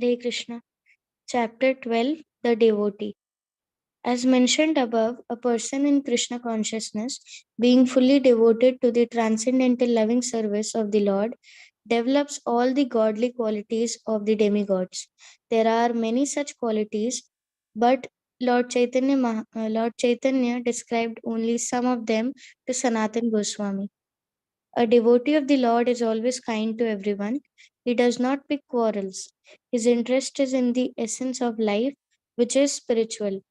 Hare Krishna. Chapter 12, The Devotee. As mentioned above, a person in Krishna consciousness, being fully devoted to the transcendental loving service of the Lord, develops all the godly qualities of the demigods. There are many such qualities, but Lord Chaitanya described only some of them to Sanatan Goswami. A devotee of the Lord is always kind to everyone. He does not pick quarrels. His interest is in the essence of life, which is spiritual.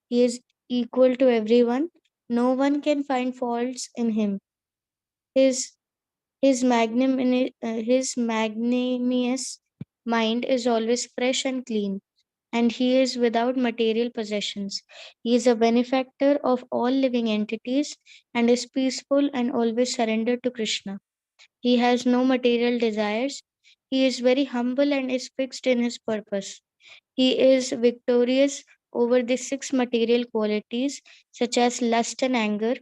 He is equal to everyone. No one can find faults in him. His his magnanimous mind is always fresh and clean, and he is without material possessions. He is a benefactor of all living entities and is peaceful and always surrendered to Krishna. He has no material desires. He is very humble and is fixed in his purpose. He is victorious over the six material qualities, such as lust and anger,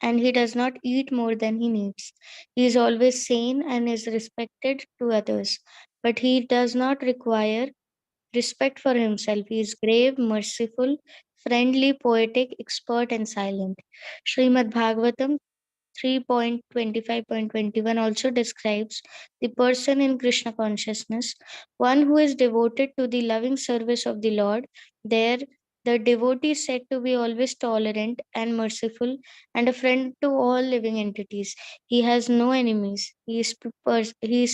and he does not eat more than he needs. He is always sane and is respected to others, but he does not require respect for himself. He is grave, merciful, friendly, poetic, expert, and silent. Srimad Bhagavatam 3.25.21 also describes the person in Krishna consciousness, one who is devoted to the loving service of the Lord. There, the devotee is said to be always tolerant and merciful and a friend to all living entities. He has no enemies. He is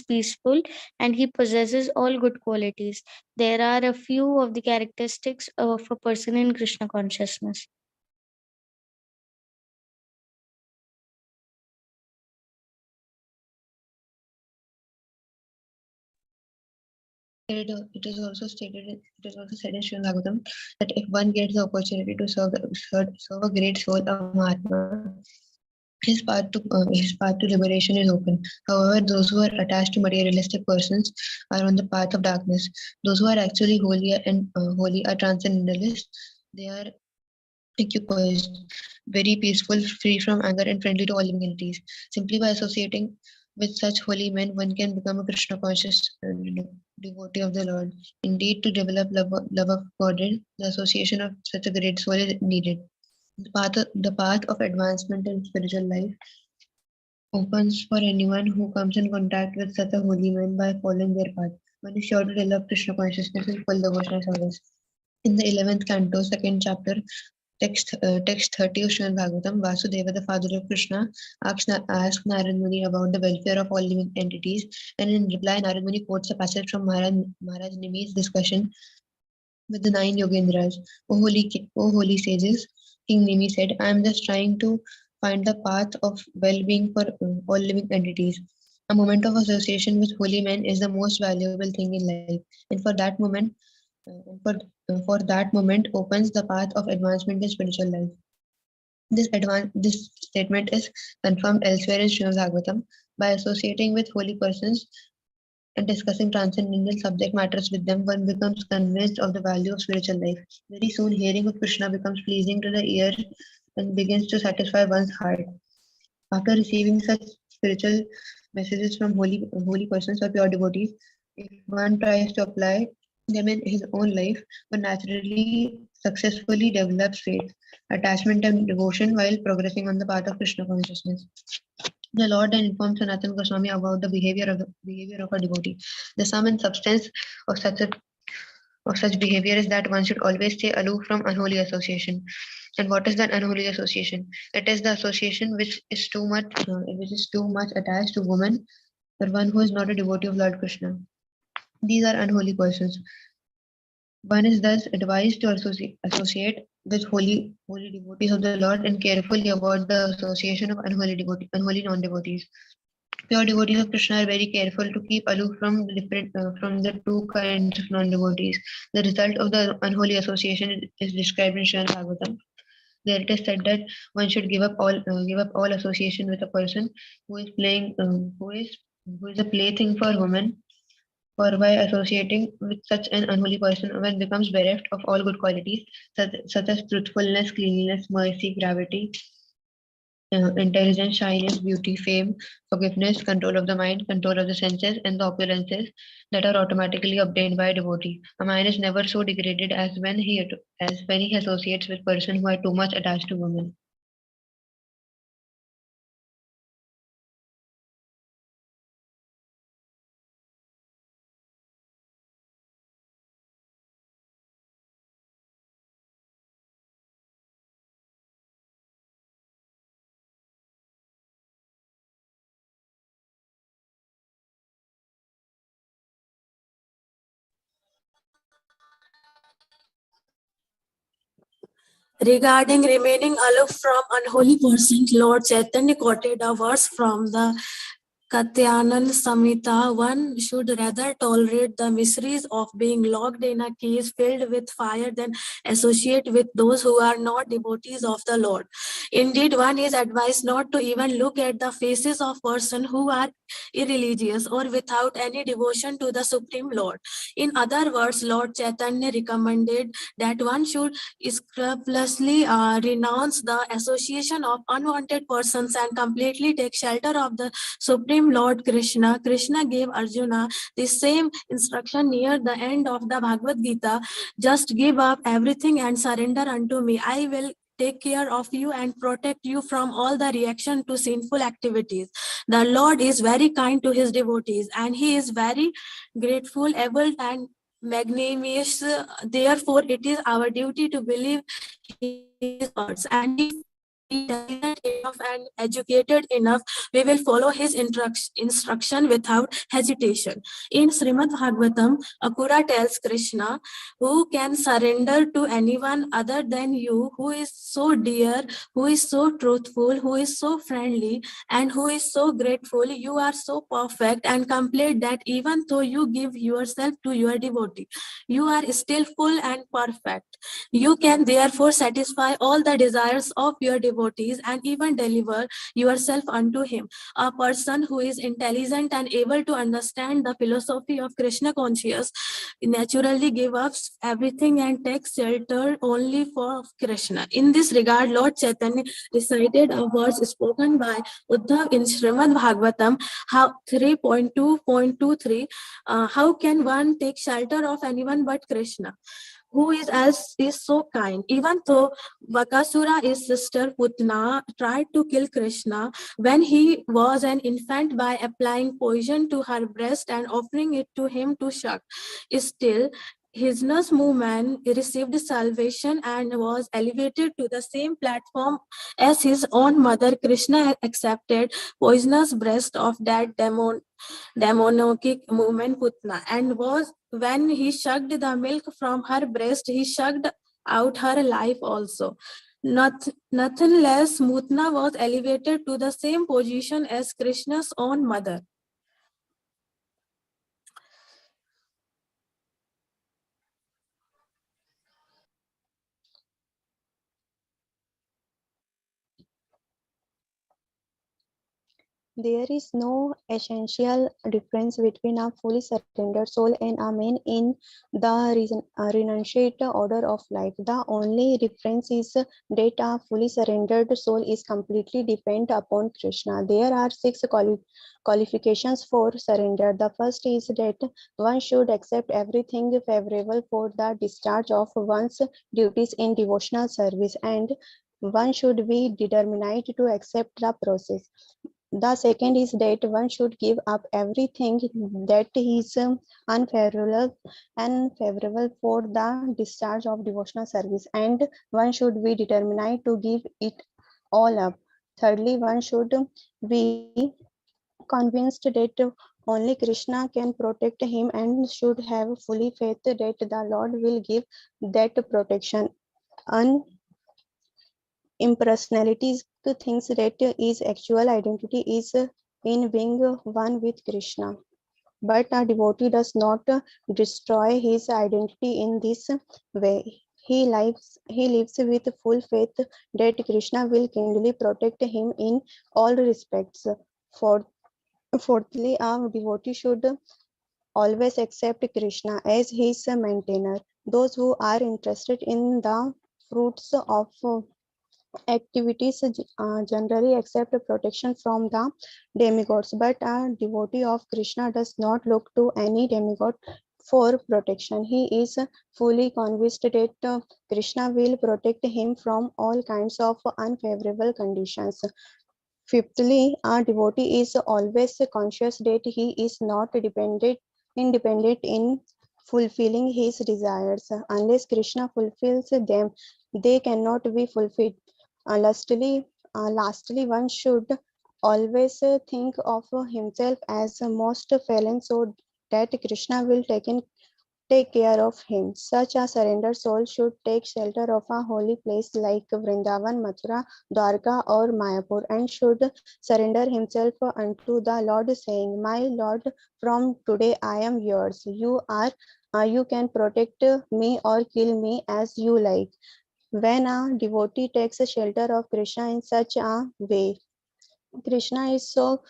peaceful and he possesses all good qualities. There are a few of the characteristics of a person in Krishna consciousness. It is also stated. It is also said in Srimad Bhagavatam that if one gets the opportunity to serve a great soul, a Mahatma, his path to liberation is open. However, those who are attached to materialistic persons are on the path of darkness. Those who are actually holy are transcendentalists. They are equipoised, very peaceful, free from anger, and friendly to all living entities. Simply by associating with such holy men, one can become a Krishna conscious devotee of the Lord. Indeed, to develop love of Godhead, the association of such a great soul is needed. The path of advancement in spiritual life opens for anyone who comes in contact with such a holy man by following their path. One is sure to develop Krishna consciousness and full devotional service. In the 11th canto, second chapter, text 30 of Srimad Bhagavatam, Vasudeva, the father of Krishna, asks Narad Muni about the welfare of all living entities, and in reply, Narad Muni quotes a passage from Maharaj Nimi's discussion with the nine Yogendras. O holy sages, King Nimi said, I am just trying to find the path of well-being for all living entities. A moment of association with holy men is the most valuable thing in life, and for that moment opens the path of advancement in spiritual life. This statement is confirmed elsewhere in Srimad Bhagavatam. By associating with holy persons and discussing transcendental subject matters with them, one becomes convinced of the value of spiritual life. Very soon, hearing of Krishna becomes pleasing to the ear and begins to satisfy one's heart. After receiving such spiritual messages from holy persons or pure devotees, if one tries to apply them in his own life, one naturally successfully develops faith, attachment, and devotion while progressing on the path of Krishna consciousness. The Lord then informed Sanatana Goswami about the behavior of a devotee. The sum and substance of such behavior is that one should always stay aloof from unholy association. And what is that unholy association? It is the association which is too much attached to woman, or one who is not a devotee of Lord Krishna. These are unholy persons. One is thus advised to associate with holy devotees of the Lord and carefully avoid the association of unholy non-devotees. Pure devotees of Krishna are very careful to keep aloof from the two kinds of non-devotees. The result of the unholy association is described in Srimad Bhagavatam. There it is said that one should give up all association with a person who is who is a plaything for women. For by associating with such an unholy person, one becomes bereft of all good qualities such as truthfulness, cleanliness, mercy, gravity, intelligence, shyness, beauty, fame, forgiveness, control of the mind, control of the senses, and the opulences that are automatically obtained by a devotee. A man is never so degraded as when he associates with persons who are too much attached to women. Regarding remaining aloof from unholy persons, Lord Chaitanya quoted a verse from the Katyanan Samhita. One should rather tolerate the miseries of being locked in a cage filled with fire than associate with those who are not devotees of the Lord. Indeed, one is advised not to even look at the faces of persons who are irreligious or without any devotion to the Supreme Lord. In other words, Lord Chaitanya recommended that one should scrupulously renounce the association of unwanted persons and completely take shelter of the Supreme Lord Krishna. Krishna gave Arjuna the same instruction near the end of the Bhagavad Gita. Just give up everything and surrender unto me. I will take care of you and protect you from all the reaction to sinful activities. The Lord is very kind to his devotees and he is very grateful, able, and magnanimous. Therefore, it is our duty to believe his words. And if we are intelligent enough and educated enough, we will follow his instruction without hesitation. In Srimad Bhagavatam, Akura tells Krishna, who can surrender to anyone other than you, who is so dear, who is so truthful, who is so friendly, and who is so grateful? You are so perfect and complete that even though you give yourself to your devotee, you are still full and perfect. You can therefore satisfy all the desires of your devotees and even deliver yourself unto him. A person who is intelligent and able to understand the philosophy of Krishna conscious naturally gives up everything and takes shelter only for Krishna. In this regard, Lord Chaitanya recited a verse spoken by Uddhav in Srimad Bhagavatam 3.2.23. How can one take shelter of anyone but Krishna, who is so kind? Even though Bakasura, his sister Putna, tried to kill Krishna when he was an infant by applying poison to her breast and offering it to him to suck, still his nurse movement received salvation and was elevated to the same platform as his own mother. Krishna accepted poisonous breast of that demonic movement Putna, and was when he sucked the milk from her breast, he sucked out her life also. Nothing less, Mutna was elevated to the same position as Krishna's own mother. There is no essential difference between a fully surrendered soul and a man in the renunciate order of life. The only difference is that a fully surrendered soul is completely dependent upon Krishna. There are six qualifications for surrender. The first is that one should accept everything favorable for the discharge of one's duties in devotional service, and one should be determined to accept the process. The second is that one should give up everything that is unfavorable for the discharge of devotional service, and one should be determined to give it all up. Thirdly, one should be convinced that only Krishna can protect him and should have fully faith that the Lord will give that protection. Impersonalities thinks that his actual identity is in being one with Krishna. But a devotee does not destroy his identity in this way. He lives with full faith that Krishna will kindly protect him in all respects. For, Fourthly, a devotee should always accept Krishna as his maintainer. Those who are interested in the fruits of activities generally accept protection from the demigods, but a devotee of Krishna does not look to any demigod for protection. He is fully convinced that Krishna will protect him from all kinds of unfavorable conditions. Fifthly, a devotee is always conscious that he is not independent in fulfilling his desires. Unless Krishna fulfills them, they cannot be fulfilled. Lastly, one should always think of himself as most fallen so that Krishna will take care of him. Such a surrendered soul should take shelter of a holy place like Vrindavan, Mathura, Dwarka, or Mayapur, and should surrender himself unto the Lord, saying, "My Lord, from today I am yours. You can protect me or kill me as you like." When a devotee takes shelter of Krishna in such a way, Krishna is so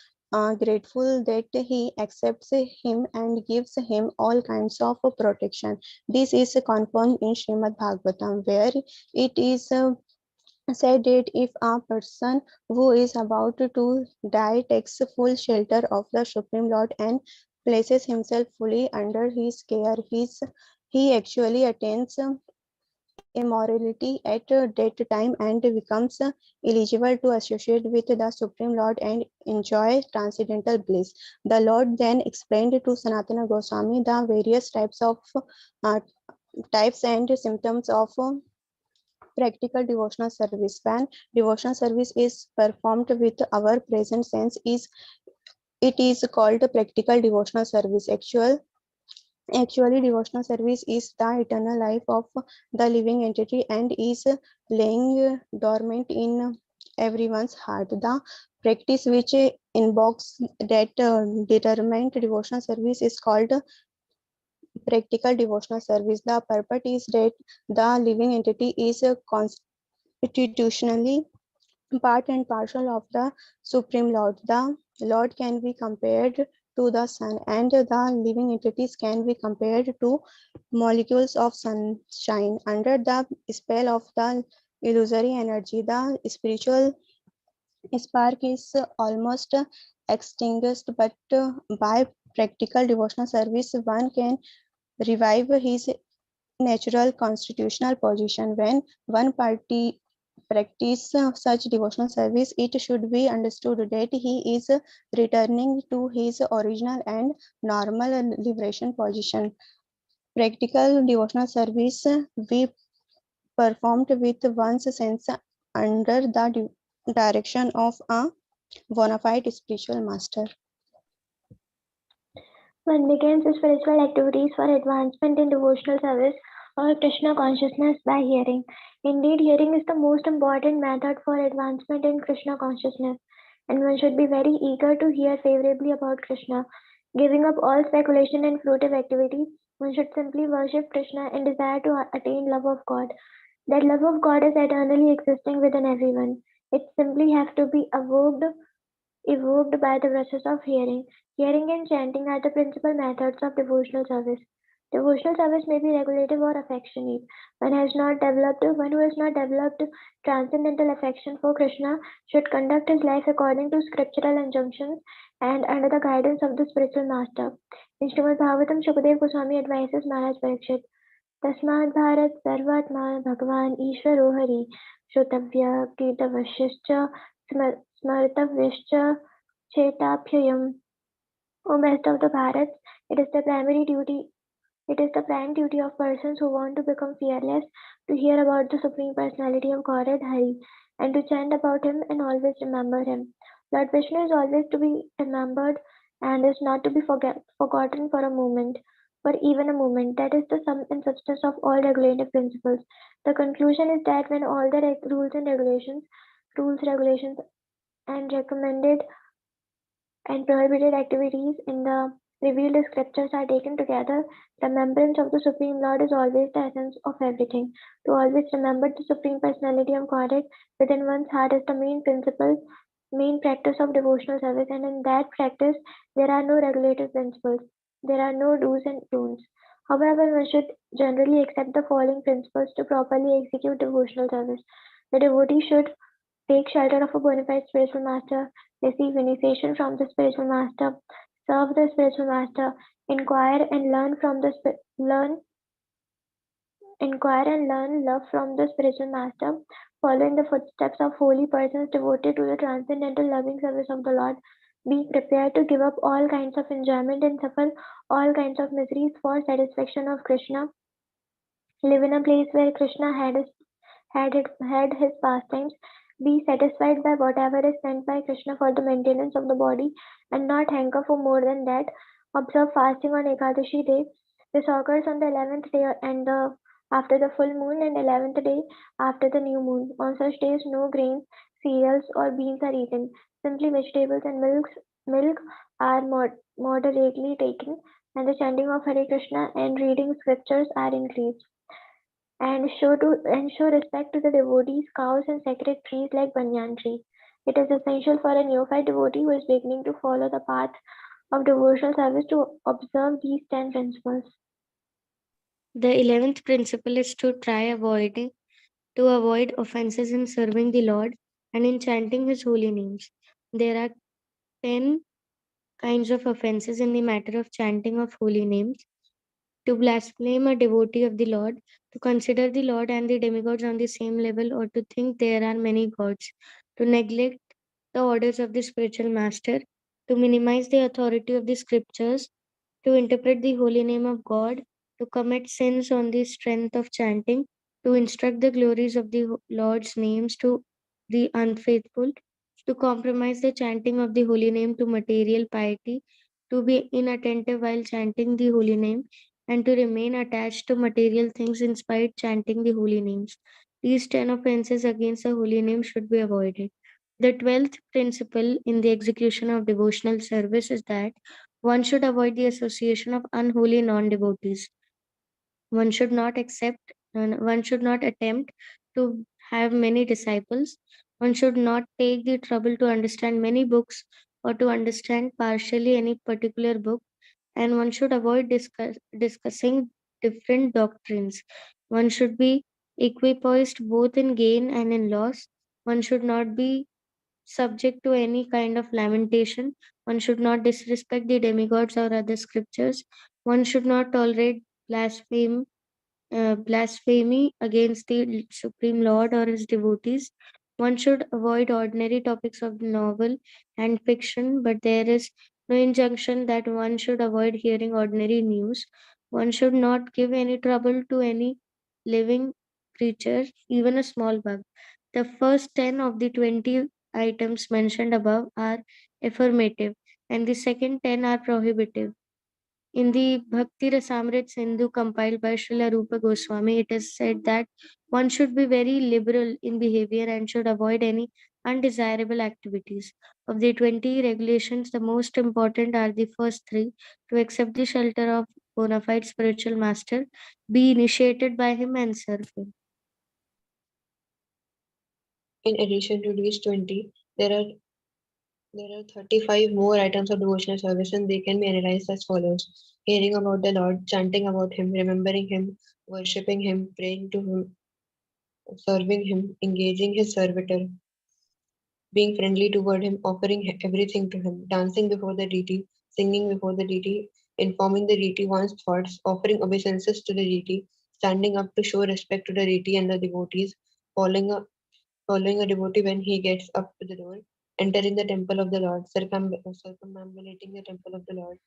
grateful that he accepts him and gives him all kinds of protection. This is confirmed in Srimad Bhagavatam, where it is said that if a person who is about to die takes full shelter of the Supreme Lord and places himself fully under his care, he actually attains immorality at that time and becomes eligible to associate with the Supreme Lord and enjoy transcendental bliss. The Lord then explained to Sanatana Goswami the various uh, types and symptoms of practical devotional service. When devotional service is performed with our present sense, it is called practical devotional service. Actually, devotional service is the eternal life of the living entity and is laying dormant in everyone's heart. The practice which invokes that determined devotional service is called practical devotional service. The purpose is that the living entity is constitutionally part and parcel of the Supreme Lord. The Lord can be compared to the sun, and the living entities can be compared to molecules of sunshine. Under the spell of the illusory energy, the spiritual spark is almost extinguished, but by practical devotional service, one can revive his natural constitutional position. When one party practice such devotional service, it should be understood that he is returning to his original and normal liberation position. Practical devotional service we performed with one's sense under the direction of a bona fide spiritual master. One begins spiritual activities for advancement in devotional service or Krishna consciousness by hearing. Indeed, hearing is the most important method for advancement in Krishna consciousness, and one should be very eager to hear favorably about Krishna. Giving up all speculation and fruitive activity, one should simply worship Krishna and desire to attain love of God. That love of God is eternally existing within everyone. It simply has to be evoked by the process of hearing. Hearing and chanting are the principal methods of devotional service. Devotional service may be regulative or affectionate. One who has not developed transcendental affection for Krishna should conduct his life according to scriptural injunctions and under the guidance of the spiritual master. In Srimad Bhagavatam, Shukadev Goswami advises Maharaj Parikshit, तस्माद् भारत सर्वात्मा भगवान ईश्वरो Hari श्रोतव्य कीर्तव्यश्च स्मर्तव्यश्च चेताभ्ययम्. O best of the Bharats, it is the prime duty of persons who want to become fearless to hear about the Supreme Personality of Godhead Hari and to chant about him and always remember him. Lord Vishnu is always to be remembered and is not to be forgotten for a moment, for even a moment. That is the sum and substance of all regulative principles. The conclusion is that when all the rules, regulations, and recommended and prohibited activities in the revealed scriptures are taken together, remembrance of the Supreme Lord is always the essence of everything. To always remember the Supreme Personality of Godhead within one's heart is the main practice of devotional service, and in that practice there are no regulative principles. There are no do's and don'ts. However, one should generally accept the following principles to properly execute devotional service. The devotee should take shelter of a bona fide spiritual master, receive initiation from the spiritual master, serve the spiritual master, inquire and learn from the learn inquire and learn love from the spiritual master, following the footsteps of holy persons devoted to the transcendental loving service of the Lord. Be prepared to give up all kinds of enjoyment and suffer all kinds of miseries for satisfaction of Krishna. Live in a place where Krishna had his pastimes. Be satisfied by whatever is sent by Krishna for the maintenance of the body and not hanker for more than that. Observe fasting on Ekadashi day. This occurs on the 11th day and after the full moon and 11th day after the new moon. On such days, no grains, cereals, or beans are eaten. Simply vegetables and milk are moderately taken, and the chanting of Hare Krishna and reading scriptures are increased and show respect to the devotees, cows, and sacred trees like banyan tree. It is essential for a neophyte devotee who is beginning to follow the path of devotional service to observe these 10 principles. The 11th principle is to avoid offenses in serving the Lord and in chanting his holy names. There are 10 kinds of offenses in the matter of chanting of holy names. To blaspheme a devotee of the Lord, to consider the Lord and the demigods on the same level, or to think there are many gods, to neglect the orders of the spiritual master, to minimize the authority of the scriptures, to interpret the holy name of God, to commit sins on the strength of chanting, to instruct the glories of the Lord's names to the unfaithful, to compromise the chanting of the holy name to material piety, to be inattentive while chanting the holy name, and to remain attached to material things in spite chanting the holy names. These 10 offenses against the holy name should be avoided. The 12th principle in the execution of devotional service is that one should avoid the association of unholy non devotees. One should not attempt to have many disciples. One should not take the trouble to understand many books or to understand partially any particular book, and one should avoid discussing different doctrines. One should be equipoised both in gain and in loss. One should not be subject to any kind of lamentation. One should not disrespect the demigods or other scriptures. One should not tolerate blasphemy against the Supreme Lord or his devotees. One should avoid ordinary topics of novel and fiction, but there is no injunction that one should avoid hearing ordinary news. One should not give any trouble to any living creature, even a small bug. The first 10 of the 20 items mentioned above are affirmative, and the second 10 are prohibitive. In the Bhakti Rasamrit Sindhu compiled by Srila Rupa Goswami, it is said that one should be very liberal in behavior and should avoid any undesirable activities. Of the 20 regulations, the most important are the first three: to accept the shelter of bona fide spiritual master, be initiated by him, and serve him. In addition to these 20, there are 35 more items of devotional service, and they can be analyzed as follows: hearing about the Lord, chanting about Him, remembering Him, worshipping Him, praying to Him, serving Him, engaging His servitor, being friendly toward Him, offering everything to Him, dancing before the deity, singing before the deity, informing the deity one's thoughts, offering obeisances to the deity, standing up to show respect to the deity and the devotees, following a, following a devotee when he gets up to the door, entering the temple of the Lord, circumambulating the temple of the Lord,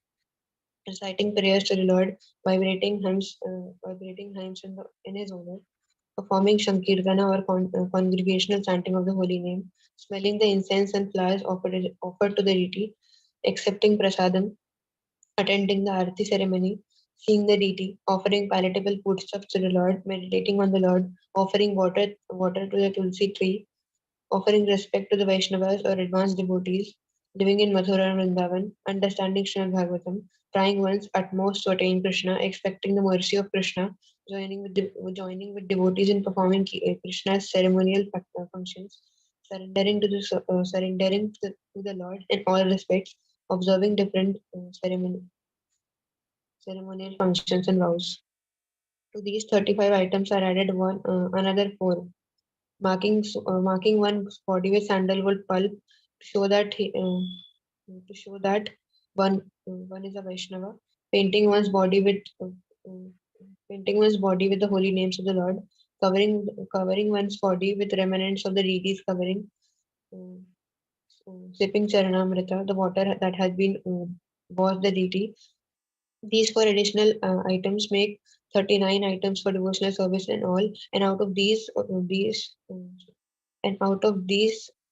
reciting prayers to the Lord, vibrating hymns in His honor, performing Shankirtana or congregational chanting of the holy name, smelling the incense and flowers offered to the deity, accepting prasadam, attending the arati ceremony, seeing the deity, offering palatable foodstuffs to the Lord, meditating on the Lord, offering water to the tulsi tree, offering respect to the Vaishnavas or advanced devotees, living in Mathura and Vrindavan, understanding Srimad Bhagavatam, trying one's utmost to attain Krishna, expecting the mercy of Krishna, joining with devotees in performing Krishna's ceremonial functions, surrendering to the Lord in all respects, observing different ceremonial functions and vows. To these 35 items are added another four. marking one's body with sandalwood pulp to show that one is a Vaishnava. Painting one's body with uh, painting one's body with the holy names of the Lord, covering one's body with remnants of the deity's covering, uh, sipping Charanamrita, the water that has been washed the deity. These four additional items make 39 items for devotional service in all, and out of these,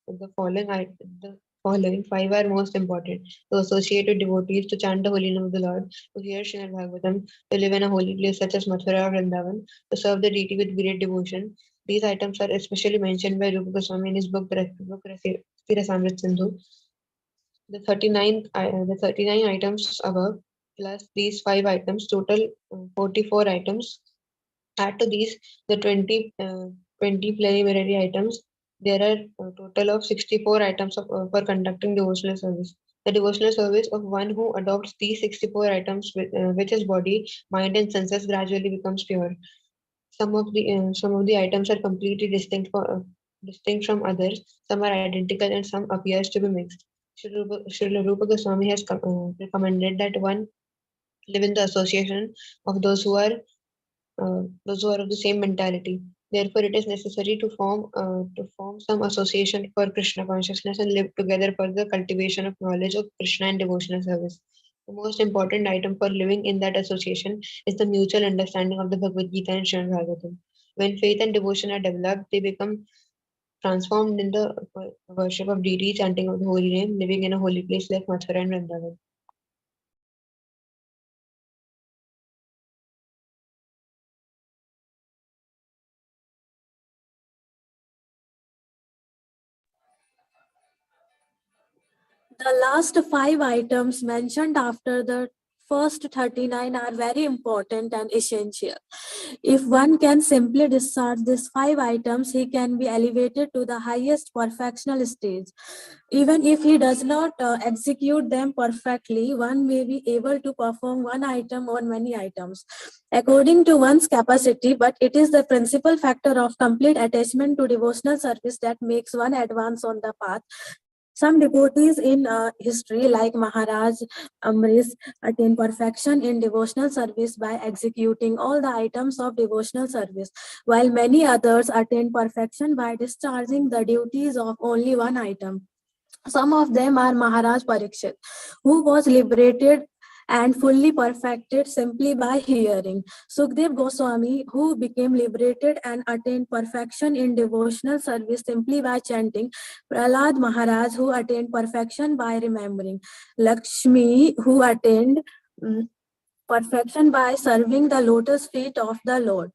the following five are most important: to associate with devotees, to chant the holy name of the Lord, to hear Srimad Bhagavatam, to live in a holy place such as Mathura or Vrindavan, to serve the deity with great devotion. These items are especially mentioned by Rupa Goswami in his book Rasamrit Sindhu. The 39 items above, plus these five items, total 44 items. Add to these the 20 preliminary items. There are a total of 64 items for conducting devotional service. The devotional service of one who adopts these 64 items with his body, mind, and senses gradually becomes pure. Some of the items are completely distinct from others. Some are identical, and some appears to be mixed. Srila Rupa Goswami has recommended that one live in the association of those who are of the same mentality. Therefore, it is necessary to form some association for Krishna consciousness and live together for the cultivation of knowledge of Krishna and devotional service. The most important item for living in that association is the mutual understanding of the Bhagavad Gita and Srimad Bhagavatam. When faith and devotion are developed, they become transformed in the worship of deity, chanting of the holy name, living in a holy place like Mathura and Vrindavan. The last five items mentioned after the first 39 are very important and essential. If one can simply discharge these five items, he can be elevated to the highest perfectional stage. Even if he does not execute them perfectly, one may be able to perform one item or many items according to one's capacity, but it is the principal factor of complete attachment to devotional service that makes one advance on the path. Some devotees in history, like Maharaj Amrish, attain perfection in devotional service by executing all the items of devotional service, while many others attain perfection by discharging the duties of only one item. Some of them are Maharaj Parikshit, who was liberated and fully perfected simply by hearing. Sukdev Goswami, who became liberated and attained perfection in devotional service simply by chanting. Prahlad Maharaj, who attained perfection by remembering. Lakshmi, who attained perfection by serving the lotus feet of the Lord.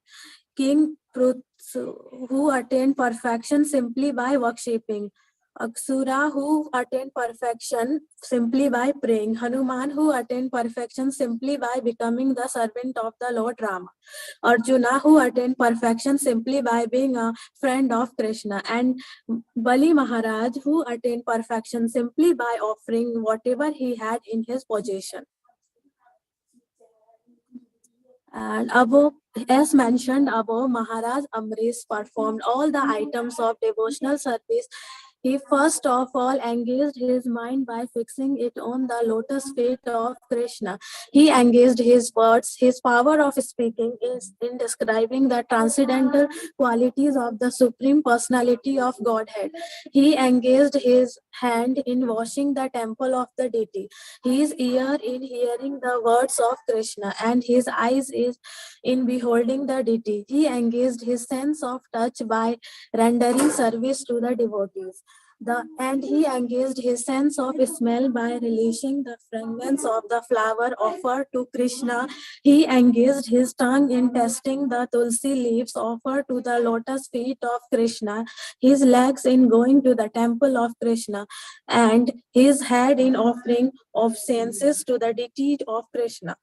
King Pruthu, who attained perfection simply by worshipping. Aksura, who attained perfection simply by praying. Hanuman, who attained perfection simply by becoming the servant of the Lord Rama. Arjuna, who attained perfection simply by being a friend of Krishna. And Bali Maharaj, who attained perfection simply by offering whatever he had in his possession. And above, as mentioned above, Maharaj Amrish performed all the items of devotional service. He first of all engaged his mind by fixing it on the lotus feet of Krishna. He engaged his words. His power of speaking is in describing the transcendental qualities of the Supreme Personality of Godhead. He engaged his hand in washing the temple of the deity, his ear in hearing the words of Krishna, and his eyes is in beholding the deity. He engaged his sense of touch by rendering service to the devotees. And he engaged his sense of smell by relishing the fragrance of the flower offered to Krishna. He engaged his tongue in tasting the tulsi leaves offered to the lotus feet of Krishna, his legs in going to the temple of Krishna, and his head in offering obeisances to the deity of Krishna.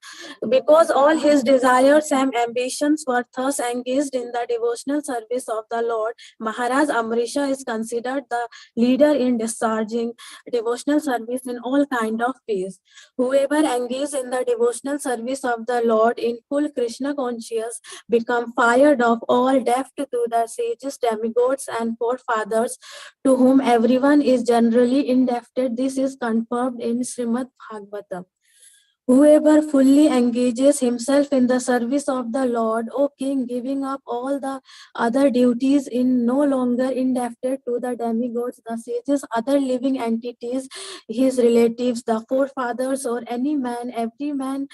Because all his desires and ambitions were thus engaged in the devotional service of the Lord, Maharaj Amrisha is considered the leader in discharging devotional service in all kind of ways. Whoever engages in the devotional service of the Lord in full Krishna conscious become fired of all deaf to the sages, demigods, and forefathers to whom everyone is generally indebted. This is confirmed in Srimad Bhagavatam. Whoever fully engages himself in the service of the Lord, O King, giving up all the other duties, in no longer indebted to the demigods, the sages, other living entities, his relatives, the forefathers, or any man, every man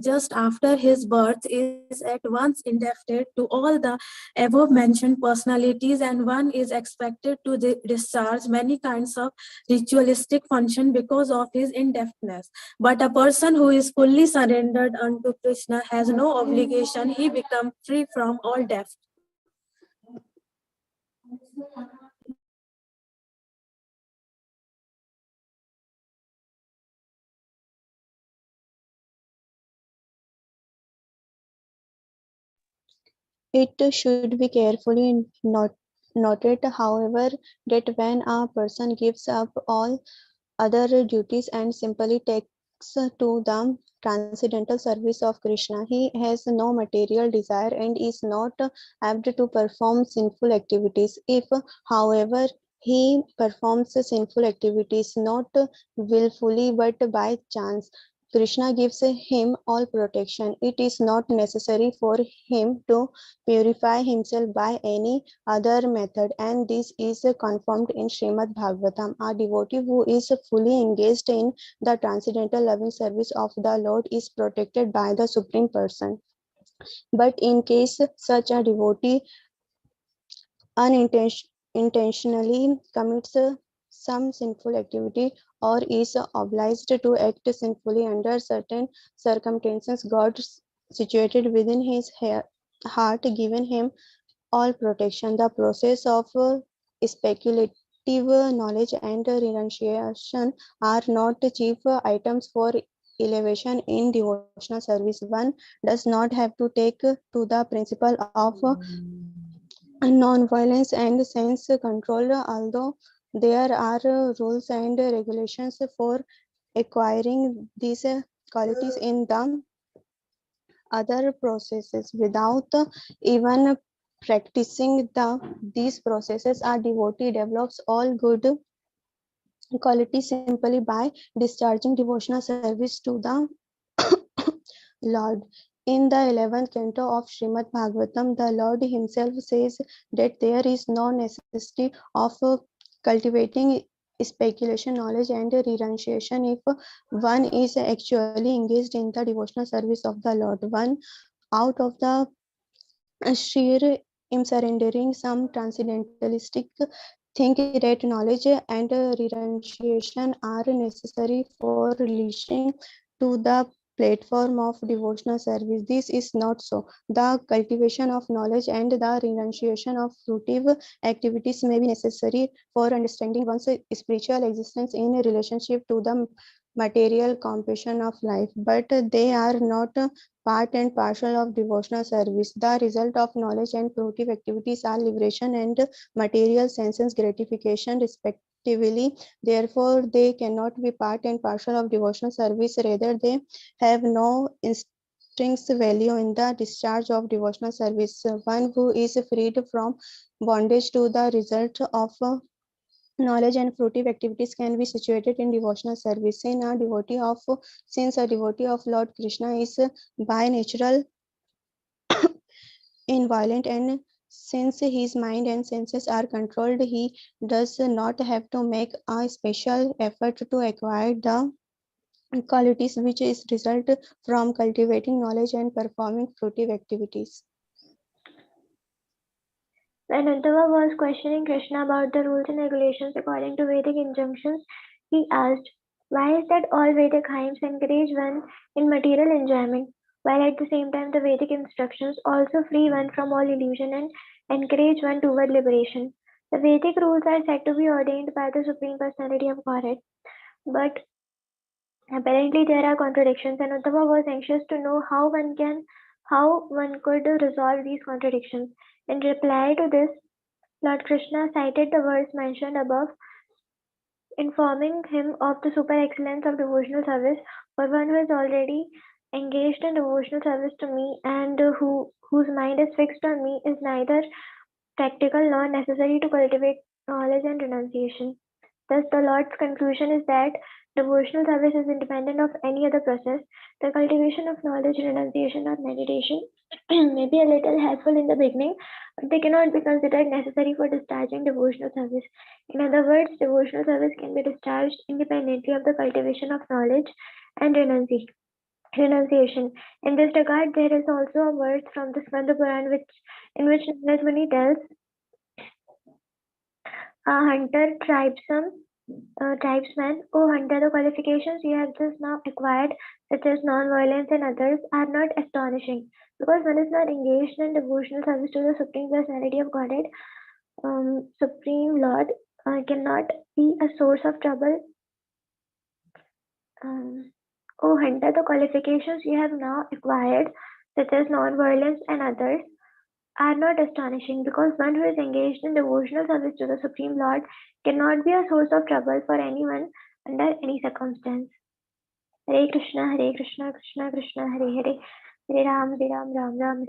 just after his birth is at once indebted to all the above mentioned personalities, and one is expected to discharge many kinds of ritualistic function because of his indebtedness. But a person who is fully surrendered unto Krishna has no obligation. He becomes free from all debt. It should be carefully noted, however, that when a person gives up all other duties and simply takes to the transcendental service of Krishna, he has no material desire and is not apt to perform sinful activities. If, however, he performs sinful activities not willfully but by chance, Krishna gives him all protection. It is not necessary for him to purify himself by any other method, and this is confirmed in Srimad Bhagavatam. A devotee who is fully engaged in the transcendental loving service of the Lord is protected by the Supreme Person. But in case such a devotee unintentionally commits some sinful activity or is obliged to act sinfully under certain circumstances, God situated within his heart given him all protection. The process of speculative knowledge and renunciation are not chief items for elevation in devotional service. One does not have to take to the principle of non-violence and sense control, although there are rules and regulations for acquiring these qualities in the other processes without even practicing these processes. Our devotee develops all good qualities simply by discharging devotional service to the Lord. In the 11th canto of Srimad Bhagavatam, the Lord himself says that there is no necessity of cultivating speculation, knowledge, and renunciation if one is actually engaged in the devotional service of the Lord. One out of the sheer surrendering some transcendentalistic think that knowledge and renunciation are necessary for reaching to the platform of devotional service. This is not so. The cultivation of knowledge and the renunciation of fruitive activities may be necessary for understanding one's spiritual existence in relationship to the material compassion of life, but they are not part and parcel of devotional service. The result of knowledge and fruitive activities are liberation and material senses gratification, respectively. Therefore, they cannot be part and parcel of devotional service. Rather, they have no intrinsic value in the discharge of devotional service. One who is freed from bondage to the result of knowledge and fruitive activities can be situated in devotional service. Since a devotee of Lord Krishna is by natural inviolate, and since his mind and senses are controlled, he does not have to make a special effort to acquire the qualities which is result from cultivating knowledge and performing fruitive activities. When Uddhava was questioning Krishna about the rules and regulations according to Vedic injunctions, he asked, why is that all Vedic hymns encourage one in material enjoyment, while at the same time the Vedic instructions also free one from all illusion and encourage one toward liberation? The Vedic rules are said to be ordained by the Supreme Personality of Godhead, but apparently there are contradictions, and Uddhava was anxious to know how one could resolve these contradictions. In reply to this, Lord Krishna cited the verse mentioned above, informing him of the super excellence of devotional service for one who is already engaged in devotional service to me and whose mind is fixed on me is neither practical nor necessary to cultivate knowledge and renunciation. Thus, the Lord's conclusion is that devotional service is independent of any other process. The cultivation of knowledge, renunciation, or meditation may be a little helpful in the beginning, but they cannot be considered necessary for discharging devotional service. In other words, devotional service can be discharged independently of the cultivation of knowledge and renunciation. In this regard, there is also a verse from the Skanda Puran in which Narad Muni tells a hunter tribesman, O hunter, the qualifications you have just now acquired, such as non-violence and others, are not astonishing. Because one is not engaged in devotional service to the Supreme Personality of Godhead, Supreme Lord cannot be a source of trouble. O hunter, the qualifications you have now acquired, such as non-violence and others, are not astonishing because one who is engaged in devotional service to the Supreme Lord cannot be a source of trouble for anyone under any circumstance. Hare Krishna, Krishna Krishna, Hare Hare, Hare Ram, Ram Ram.